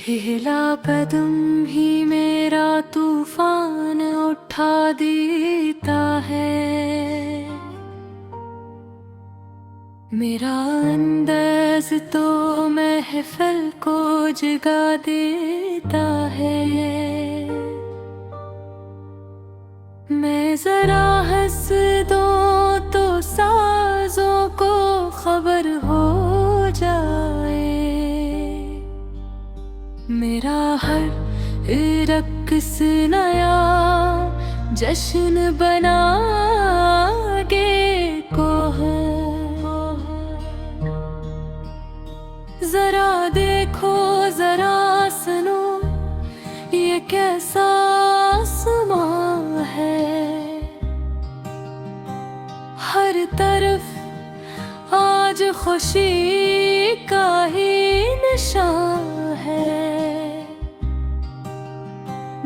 हिला कदम ही मेरा तूफान उठा देता है। मेरा अंदाज तो महफिल को जगा देता है। मैं जरा हंस दूं तो साजों को खबर हो जाए। मेरा हर रक्स नया जश्न बना के को है। जरा देखो जरा सुनो ये कैसा आसमां है। हर तरफ आज खुशी का ही निशान है।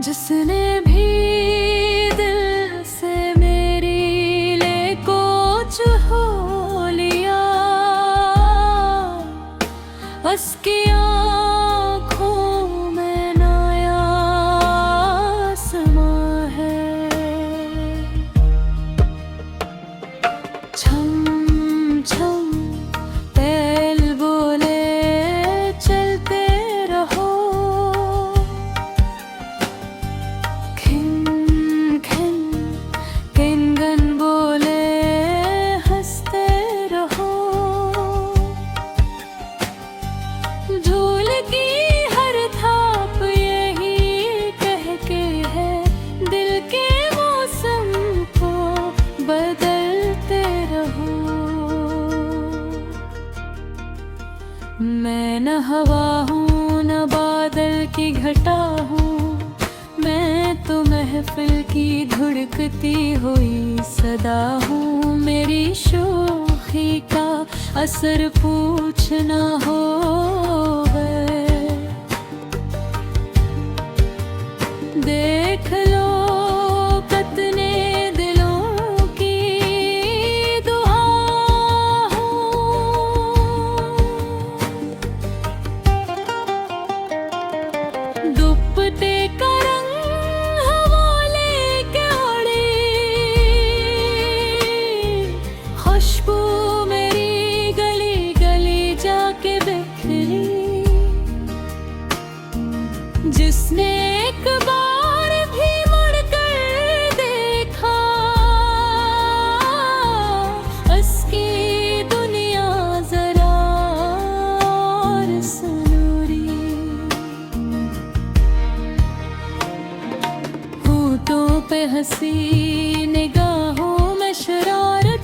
जिसने भी दिल से मेरी ले कोच हो लिया, उसकी आँखों में नया आसमां है। छम छम बैल बोले चलते रहो। खिन खिन किनगन बोले हंसते रहो। झूल की हर थाप यही कह के है, दिल के मौसम को बदलते रहो। मैं न हवा हूँ न बादल की घटा हूँ, मैं तो महफिल की धुड़कती हुई सदा हूँ। मेरी शोखी का असर पूछना हो देख लो कितने दिलों की दुआ हो। दुपट्टे का रंग हवा लेके उड़ी, खुशबू मेरी गली गली जाके बिखरी। जिसने एक बार भी मुड़कर देखा, उसकी दुनिया जरा और सुनूरी। होठों पे हंसी निगाहों में शरारत,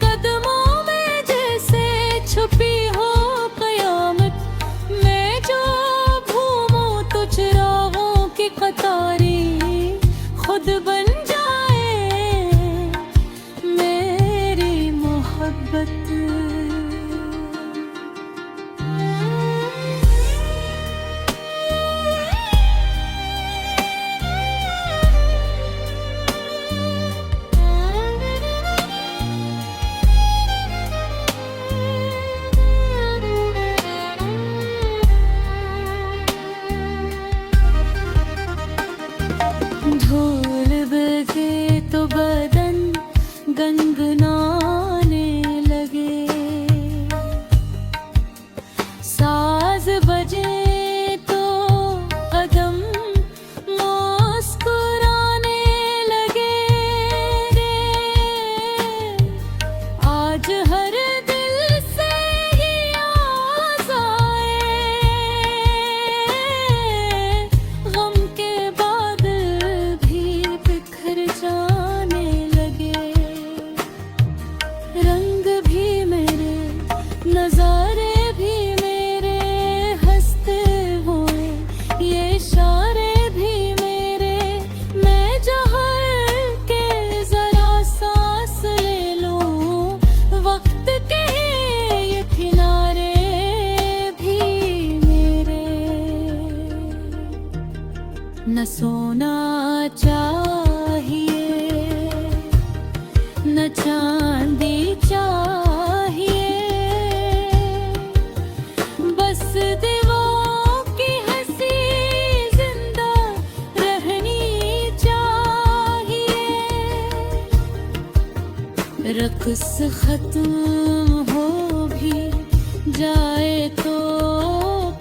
कदमों में जैसे छुपी हो कयामत। मैं जो घूमूं तो चिरागों की कतारी खुद बन जाए मेरी मोहब्बत। ढोल बजे तो बदन गनगनाने लगे, साज बजे तो कदम मुस्कुराने लगे। आज हर दिल से ही आस आए, गम के बादल भी बिखर जाने लगे। रंग भी मेरे नजारे भी मेरे हंसते हुए, ये इशारे भी मेरे। मैं जहर के जरा सांस ले लूं, वक्त के ये किनारे भी मेरे। न सोना चाहिए न चांदी चाहिए, बस खत्म हो भी जाए तो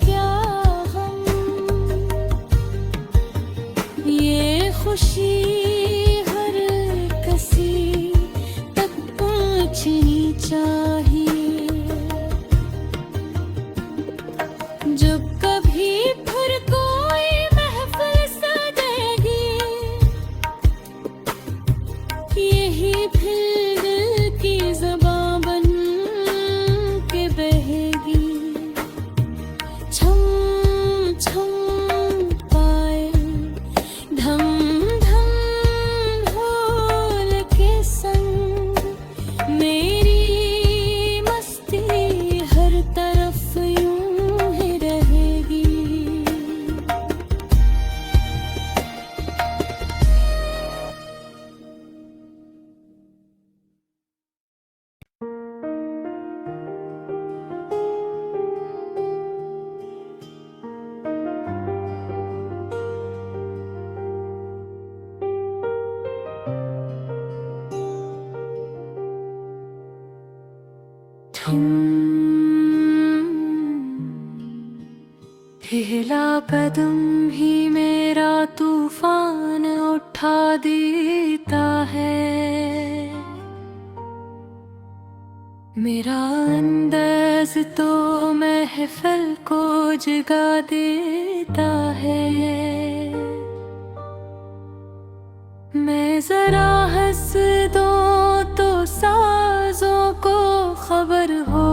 क्या हम, ये खुशी हर किसी तक पहुंचनी चाहिए। जब कभी फिर कोई महफिल सजेगी, यही फिर दिल की ज़बां बन के बहेगी। छम छम पाए धम धम ढोल के संग, मेरी मस्ती हर तरफ यूं ही रहेगी। हिला कदम ही मेरा तूफान उठा देता है। मेरा अंदाज तो महफिल को जगा देता है। मैं जरा हंस दूं तो साजों को खबर हो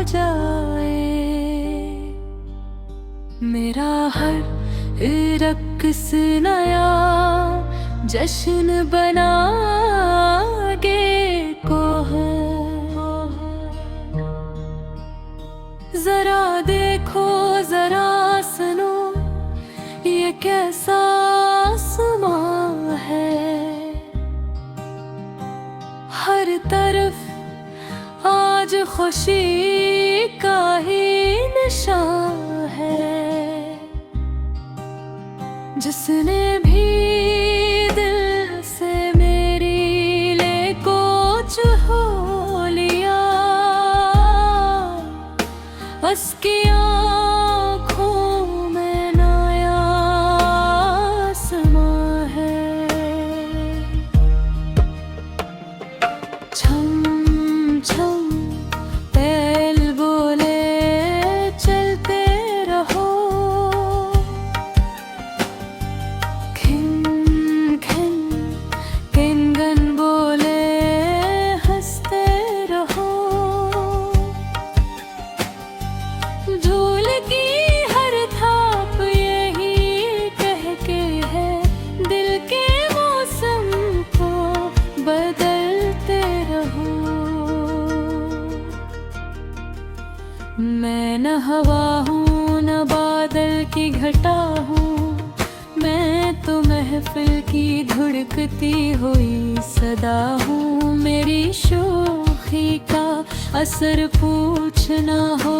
जाए। मेरा हर रक्स नया जश्न बना गे को है। जरा देखो जरा सुनो ये कैसा आसमां है। हर तरफ आज खुशी का ही निशान है। जिसने भी दिल से मेरी ले कुछ हो लिया, उसकी आँखों में नया आसमां है। छम छम बैल बोले चलते रहो, खिन खिन किनगन बोले हंसते रहो। झूल की हर थाप यही कह के है, दिल के मौसम को बदलते रहो। मैं न हवा हूँ न बादल की घटा हूँ, मैं तो महफिल की धुड़कती हुई सदा हूँ। मेरी शोखी का असर पूछना हो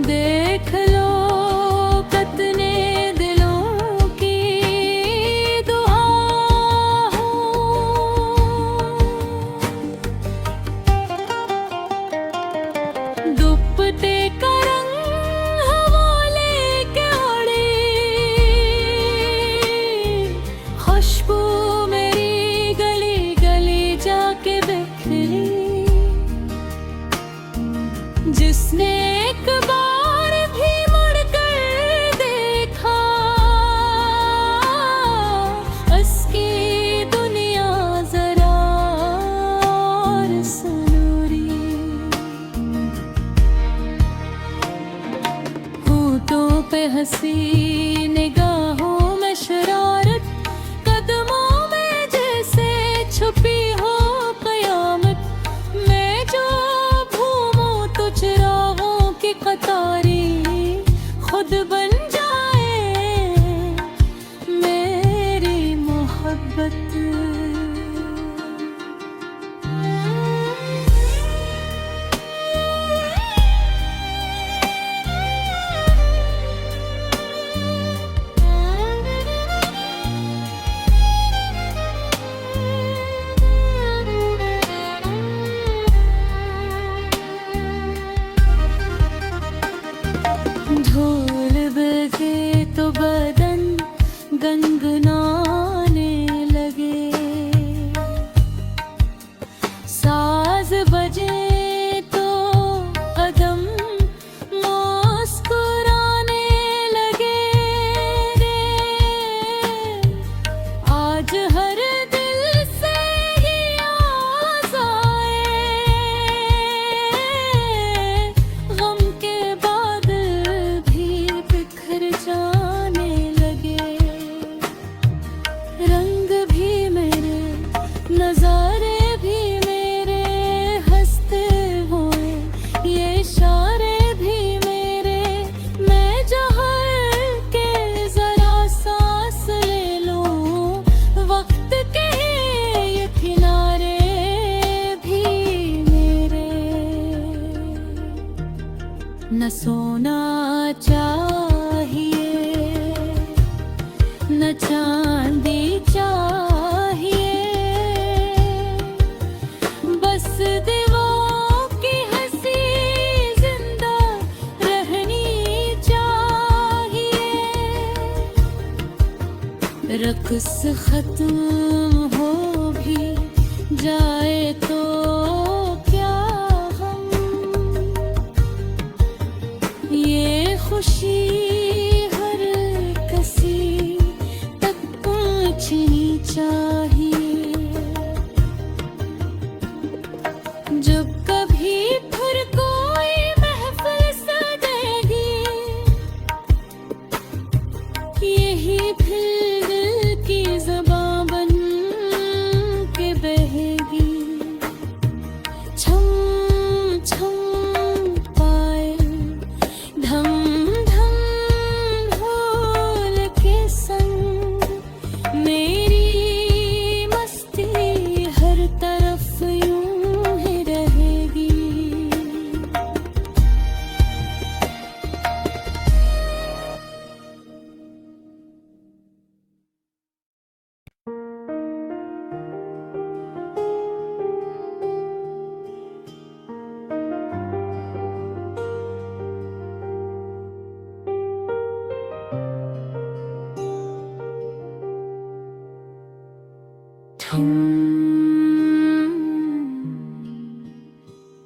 देख लो कितने दिलों की दुआ हूँ। दुपट्टे का रंग हवा लेके उड़ी, खुशबू मेरी गली गली जाके बिखरी। खुश खत्म हो भी जाए तो क्या हम, ये खुशी हर किसी तक पहुंचनी चाहिए। जब कभी फिर कोई महफिल सजेगी, यही फिर दिल की ज़बां बन के बहेगी। छम छम पायल धम धम ढोल के संग मेरी मस्ती हर तरफ यूं ही रहेगी।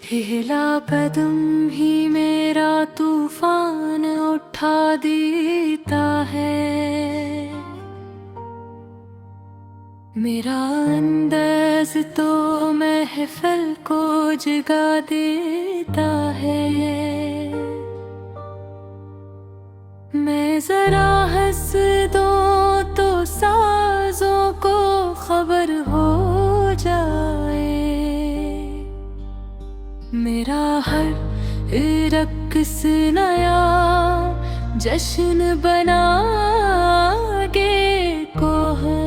हिला कदम ही मेरा तूफान उठा देता है। मेरा अंदाज तो महफिल को जगा देता है। मैं जरा हंस दूं तो साजों को खबर हो जाए। मेरा हर रक्स नया जश्न बना के को है।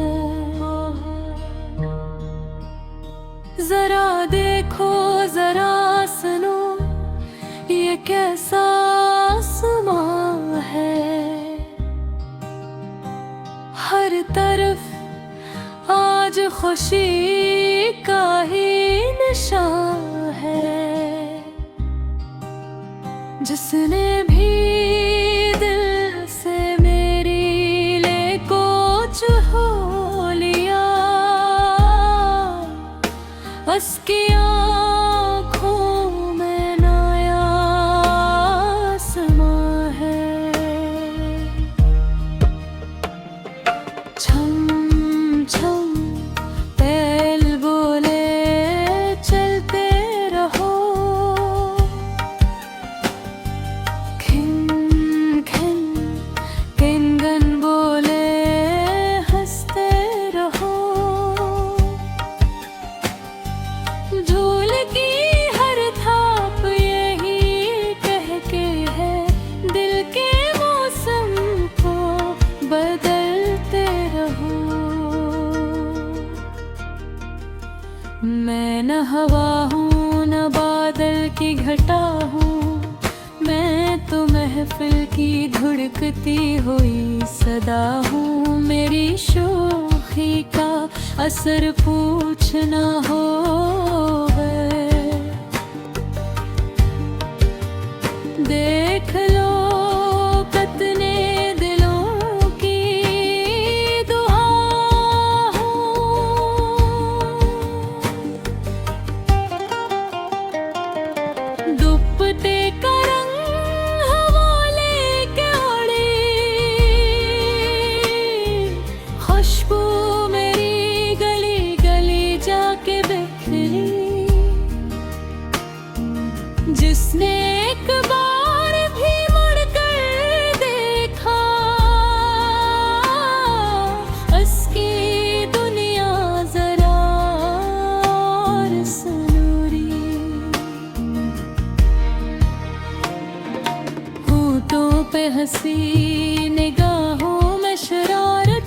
जरा देखो जरा सुनो ये कैसा आसमां है। हर तरफ आज खुशी का ही निशान है। जिसने भी दिल से मेरी ले कोच हो लिया, उसकी आँखों में नया आसमां है। छम छम बैल बोले चलते रहो। खिन खिन किंगन बोले हंसते रहो। झूल की हर थाप यही कह के है, दिल के मौसम को बदलते रहो। मैं न हवा हूँ न बादल की घटा हूँ, मैं तो महफिल की धुड़कती हुई सदा हूँ। मेरी शोखी का असर पूछना हो देख लो कितने दिलों की दुआ हूँ। दुपट्टे का रंग हवा लेके उड़ी, खुशबू मेरी गली गली जाके बिखरी। जिसने एक बार भी मुड़कर देखा, उसकी दुनिया जरा और सुनूरी। होठों पे हंसी निगाहों में शरारत,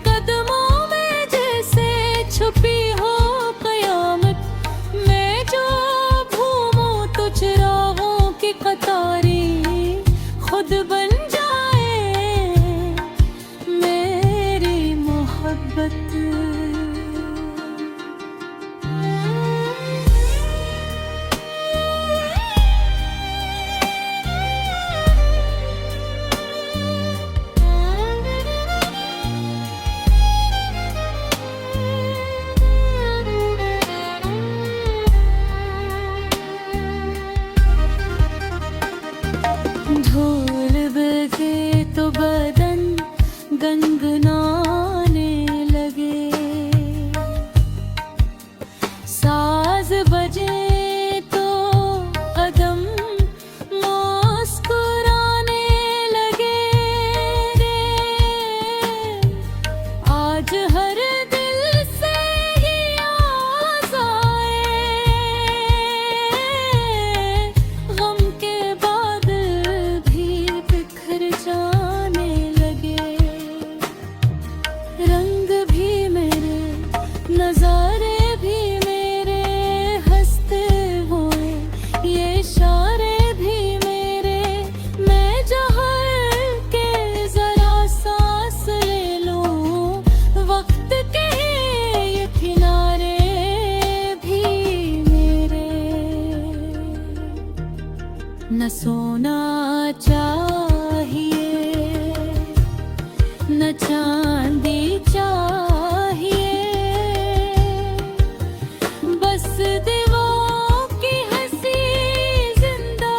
कदमों में जैसे छुपी हो कयामत। मैं जो घूमूं तो चिरागों की कतार गनगनाने लगे। साज बजे तो कदम मुस्कुराने लगे। आज हर दिल से ही आस आए, गम के बादल भी बिखर जाने लगे। रंग भी मेरे, नजारे भी मेरे, हंसते हुए ये इशारे भी मेरे। मैं जहर के जरा सांस ले लूं, वक्त के ये किनारे भी मेरे। न सोना चाहिए, न चांदी चाहिए, बस दीवारों की हंसी जिंदा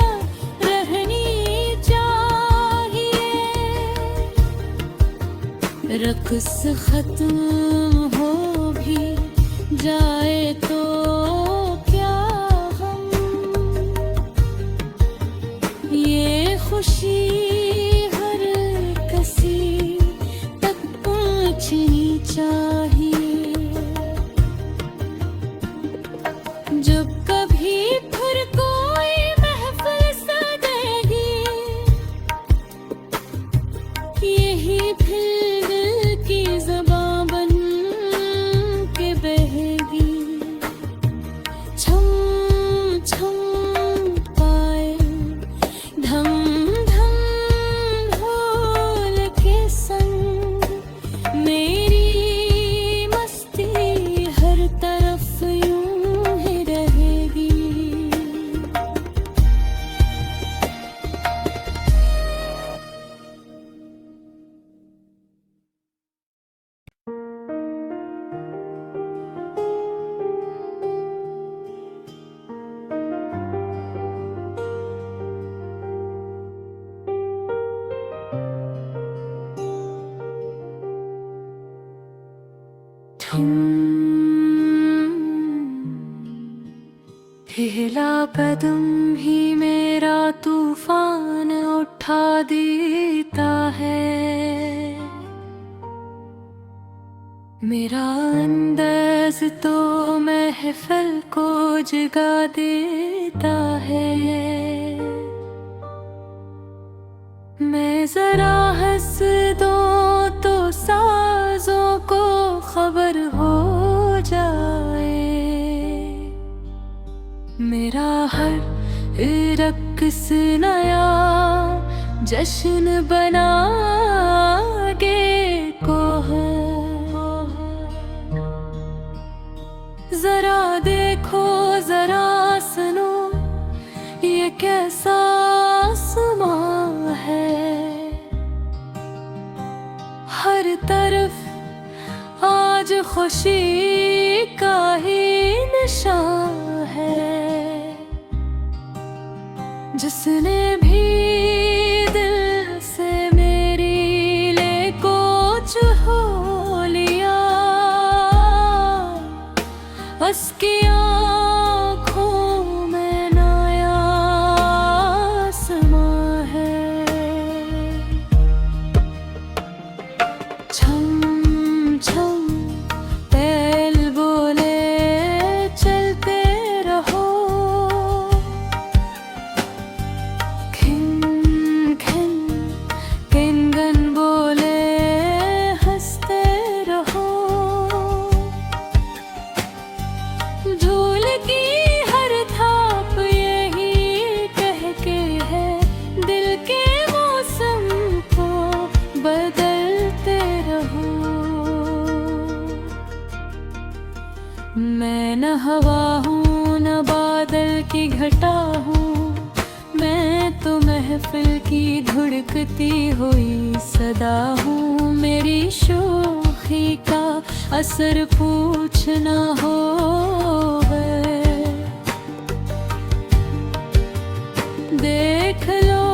रहनी चाहिए। रक्स खत्म हो भी जाए तो क्या हम, ये खुशी हर किसी तक पहुंचनी चाहिए। जब कभी फिर कोई महफिल सजेगी, यही फिर दिल की ज़बां बन के बहेगी। छम छम पाए धम धम ढोल के संग, मेरी मस्ती हर तरफ यूं ही रहेगी। हिला कदम ही मेरा तूफान उठा देता है। मेरा अंदाज तो महफिल को जगा देता है। मैं जरा हंस दूं तो साजों को खबर हो जाए। मेरा हर रक्स नया जश्न बना गे को है। जरा देखो जरा सुनो ये कैसा आसमां है। हर तरफ आज खुशी का ही निशान है। जिसने भी दिल से मेरी ले कुछ हो लिया, उसकी आँखों में नया आसमां है। छम छम तेल बोले चलते रहो, खिन खिन किंगन बोले हंसते रहो। झूल की हर थाप यही कह के है, दिल के मौसम को बदलते रहो। मैं न हवा हूँ न बादल की घटा हूँ, मैं तो महफिल की धुड़कती हुई सदा हूँ। मेरी शोखी का असर पूछना हो देख लो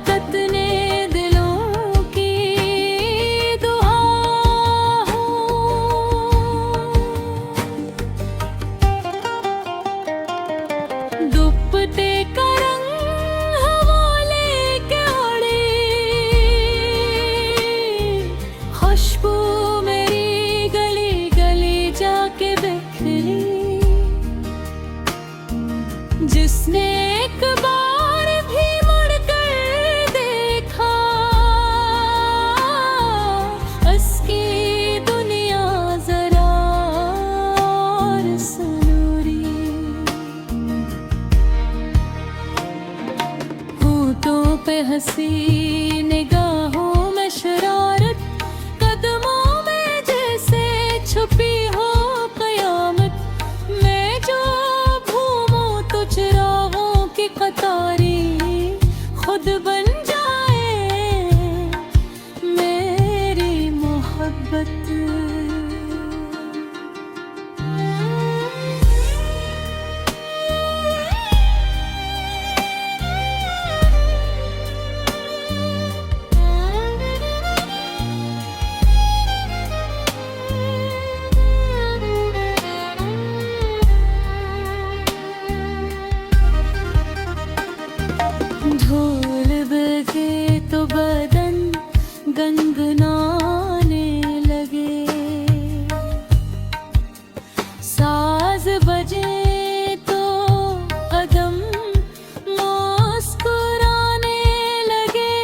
कितने दिलों की सनूरी। होठों पे हंसी, निगाहों में शरारत, कदमों में जैसे छुपी हो कयामत। मैं जो घूमूं तो चिरागों की कतारी खुद बन जाए मेरी मोहब्बत। ढोल बजे तो बदन गनगनाने लगे, साज बजे तो कदम मुस्कुराने लगे।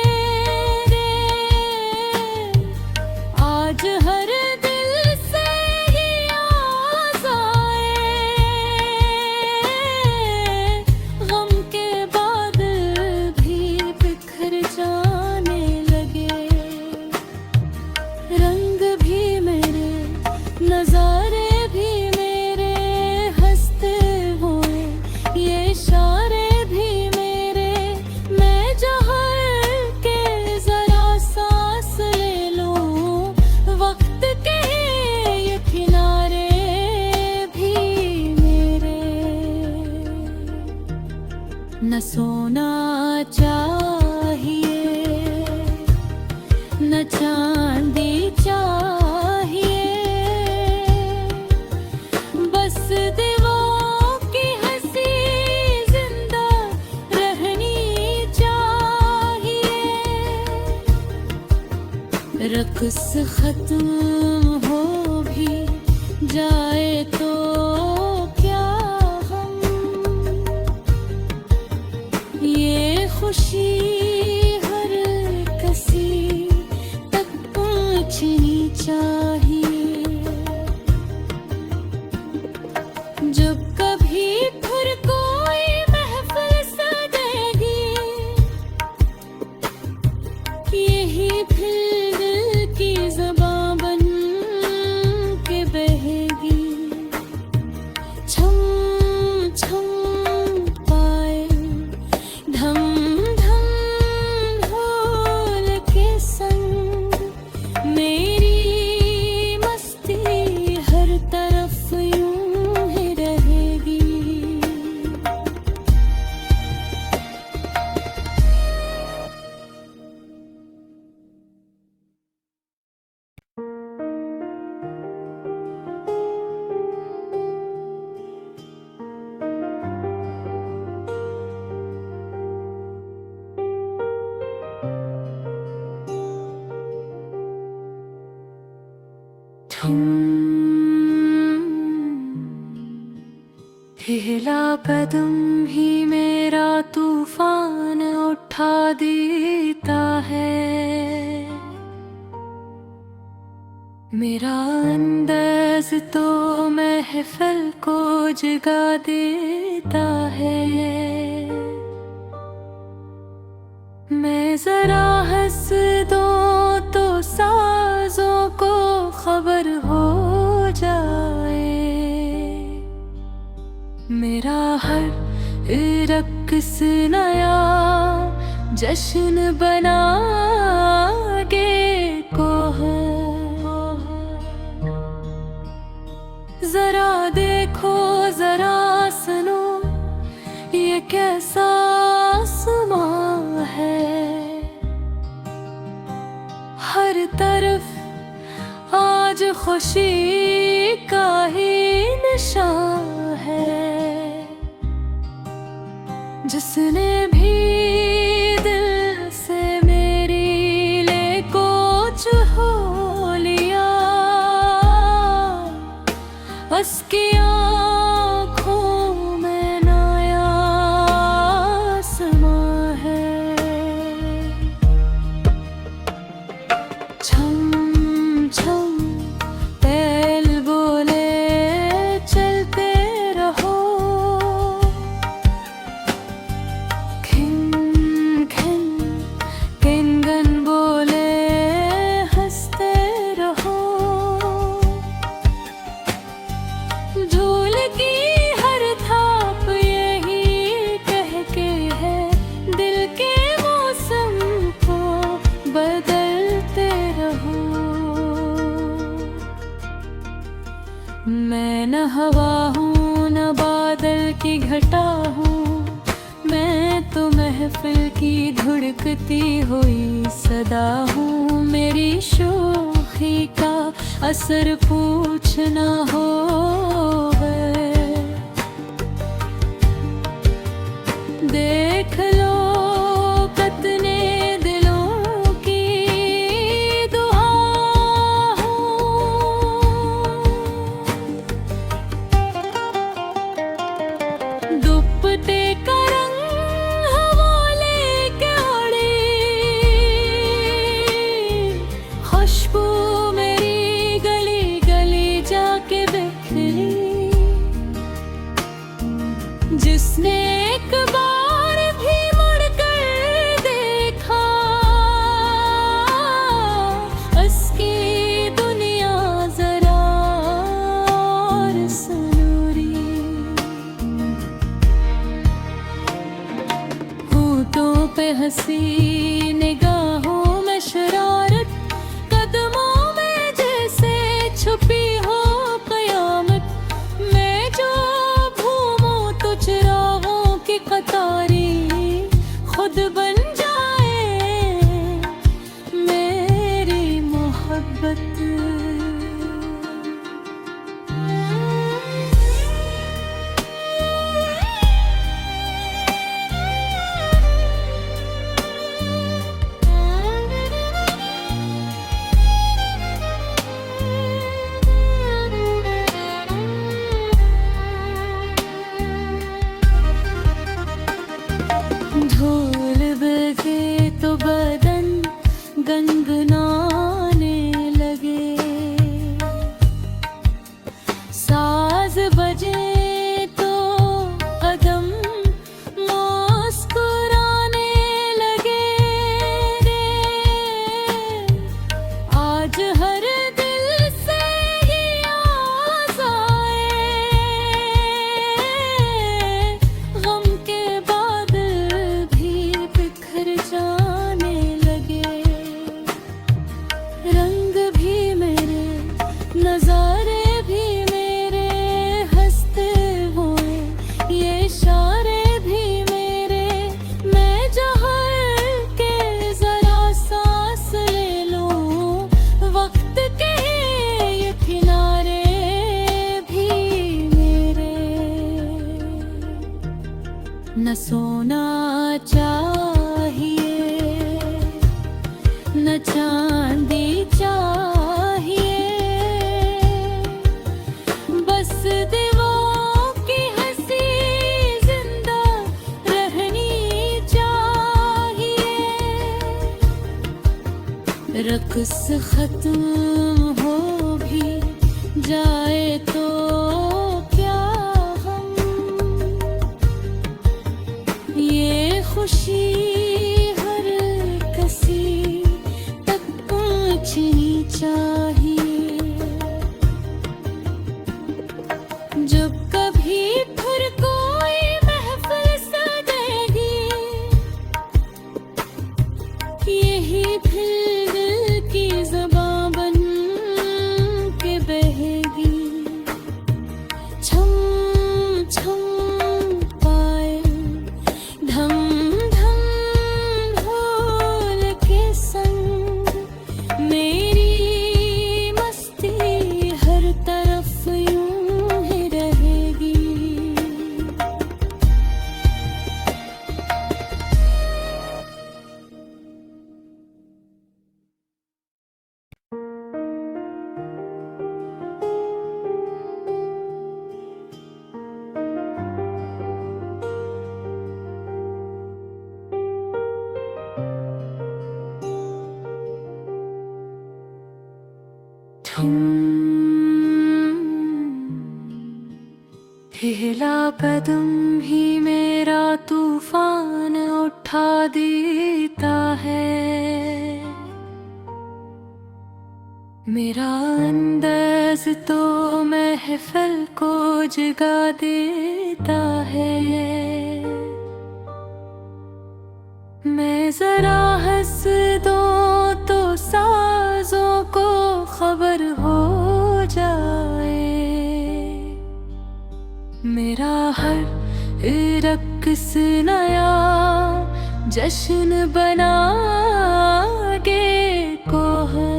आज हर दिल से ही आज़ाए, गम के बादल भी बिखर जाने लगे। रंग भी मेरे, नजारे भी मेरे, हंसते हुए ये इशारे भी मेरे। मैं जहर के जरा सांस ले लूं, वक्त के ये किनारे भी मेरे। न सोना चाहिए न चांदी चाहिए, बस दीवारों की हंसी जिंदा रहनी चाहिए। रक़्स खत्म हो भी जाए तो क्या गम, ये खुशी हर किसी तक पहुंचनी चाहिए। जब कभी फिर कोई महफिल सजेगी, यही फिर दिल की ज़बां बन के बहेगी। छम छम पाए धम धम ढोल के संग, मेरी मस्ती हर तरफ यूं ही रहेगी। हिला कदम ही मेरा तूफान उठा देता है। मेरा अंदाज तो महफिल को जगा देता है। मैं जरा हंस दूं तो साजों को खबर हो जाए। मेरा हर रक़्स नया जश्न बना के को है। जरा देखो जरा सुनो ये कैसा आसमां है। हर तरफ आज खुशी का ही निशान है। जिसने भी दिल से मेरी ले कुछ हो लिया, उसकी आँखों में नया आसमां है। छम छम बैल बोले चलते मैं न हवा हूँ न बादल की घटा हूँ, मैं तो महफिल की धुड़कती हुई सदा हूँ। मेरी शोखी का असर पूछना हो देख लो कितने दिलों की दुआ हूँ। दुपट्टे का रंग हवा लेके उड़ी, खुशबू मेरी गली गली जाके बिखरी। जिसने एक बार भी मुड़कर देखा, उसकी दुनिया जरा और सुनूरी। होठों पे हंसी निगाहों में शरारत, कदमों में जैसे छुपी हो कयामत। मैं जो चिरागों की कतारी खुद बन जाए मेरी मोहब्बत। धूल बगे तो बदन गनगनाने लगे, साज बजे तो कदम मुस्कुराने लगे। आज हर दिल से ही आस आए, गम के जाने लगे। रंग भी मेरे, नजारे भी मेरे, हंसते हुए ये इशारे भी मेरे। मैं जहर के जरा सांस ले लूं, वक्त के ये किनारे भी मेरे। न सोना चाहिए न चांदी चाहिए, बस दीवारों की हंसी जिंदा रहनी चाहिए। रक़्स खत्म हो भी जाए तो क्या हम, ये खुशी हर किसी तक पहुंचनी चाहिए। जब कभी फिर कोई महफिल सजेगी, यही फिर दिल की ज़बां बन के बहेगी। छम छम हिला कदम ही मेरा तूफान उठा देता है। मेरा अंदाज तो महफिल को जगा देता है। मैं जरा हंस दूं तो साजों को खबर हो जाए। मेरा हर रक्स नया जश्न बना गे को है।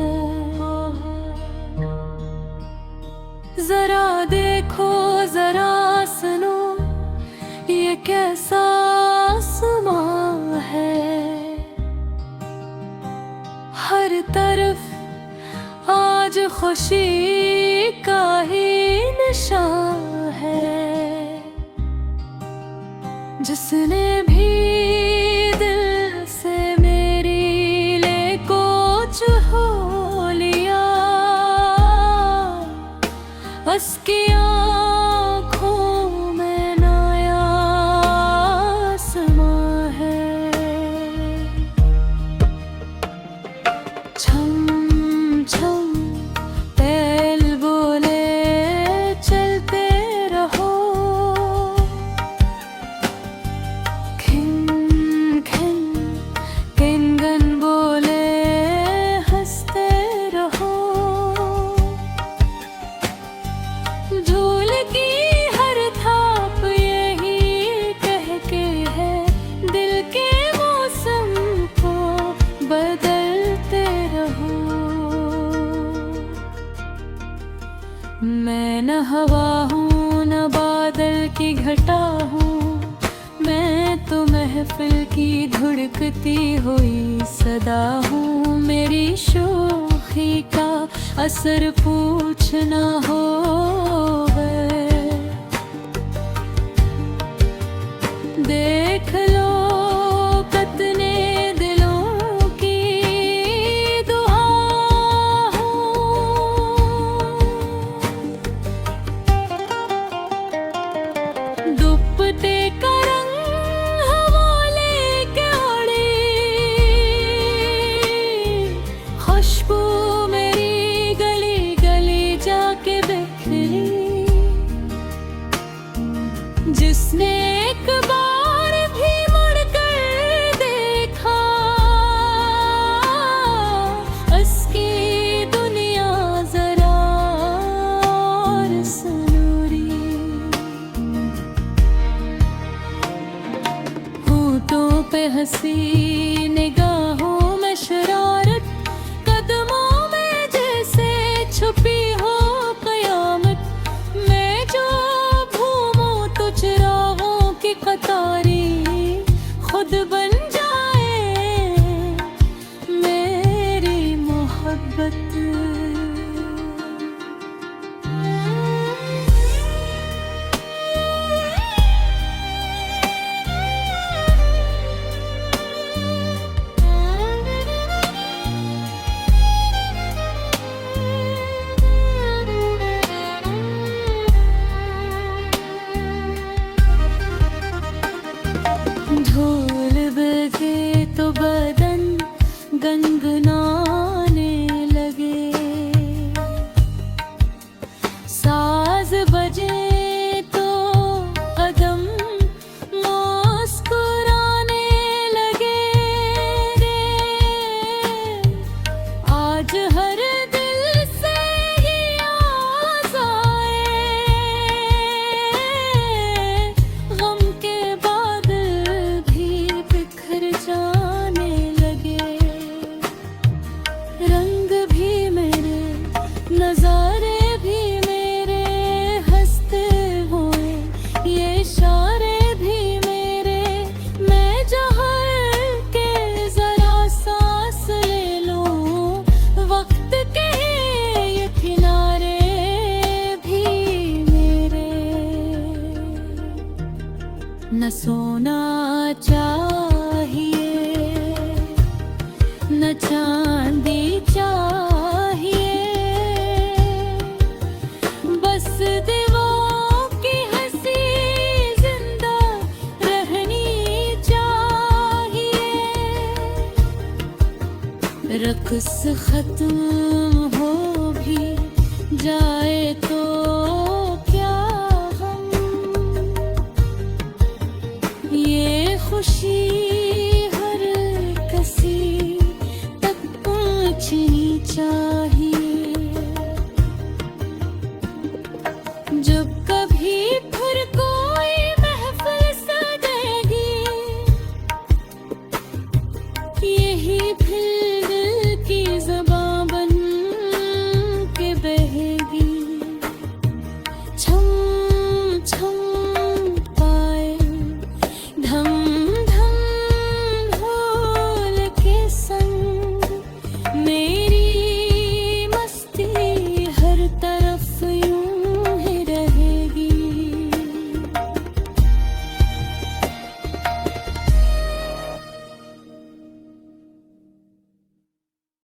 जरा देखो जरा सुनो ये कैसा आसमां है। हर तरफ आज खुशी का ही निशान है। जिसने भी दिल से मेरी ले कोच हो लिया, उसकी आँखों में नया आसमां है। छम छम तेल बोले चलते रहो, खिन खिन किनगन बोले हंसते रहो। झूल की हर थाप यही कह के है, दिल के मौसम को बदलते रहो। मैं न हवा हूँ न बादल की घटा हूँ, मैं तो महफिल की धुड़कती हुई सदा हूँ। मेरी शोखी का असर पूछना हो देख लो कितने दिलों की दुआ हूँ। दुपट्टे का रंग हवा लेके उड़ी, खुशबू मेरी गली गली जाके बिखरी। जिसने एक बार भी मुड़कर देखा, उसकी दुनिया जरा और सुनूरी। होठों पे हंसी निगाहों में शरारत, कदमों में जैसे छुपी हो कयामत। मैं जो घूमूं तो चिरागों की कतारी खुद बन जाए मेरी मोहब्बत। ढोल बजे तो बदन गनगनाने लगे, साज बजे तो कदम मुस्कुराने लगे। आज हर दिल से ही आस आए, गम के बादल भी बिखर जाने लगे। रंग भी मेरे, नजारे भी मेरे हंसते हुए, ये इशारे भी मेरे। मैं जहर के जरा सांस ले लूं, वक्त के ये किनारे भी मेरे। न सोना चाहिए न चांदी चाहिए, बस दीवारों की हंसी जिंदा रहनी चाहिए। रक्स खत्म हो भी जाए तो क्या हम, ये खुशी हर किसी तक पहुंचनी चाहिए। जब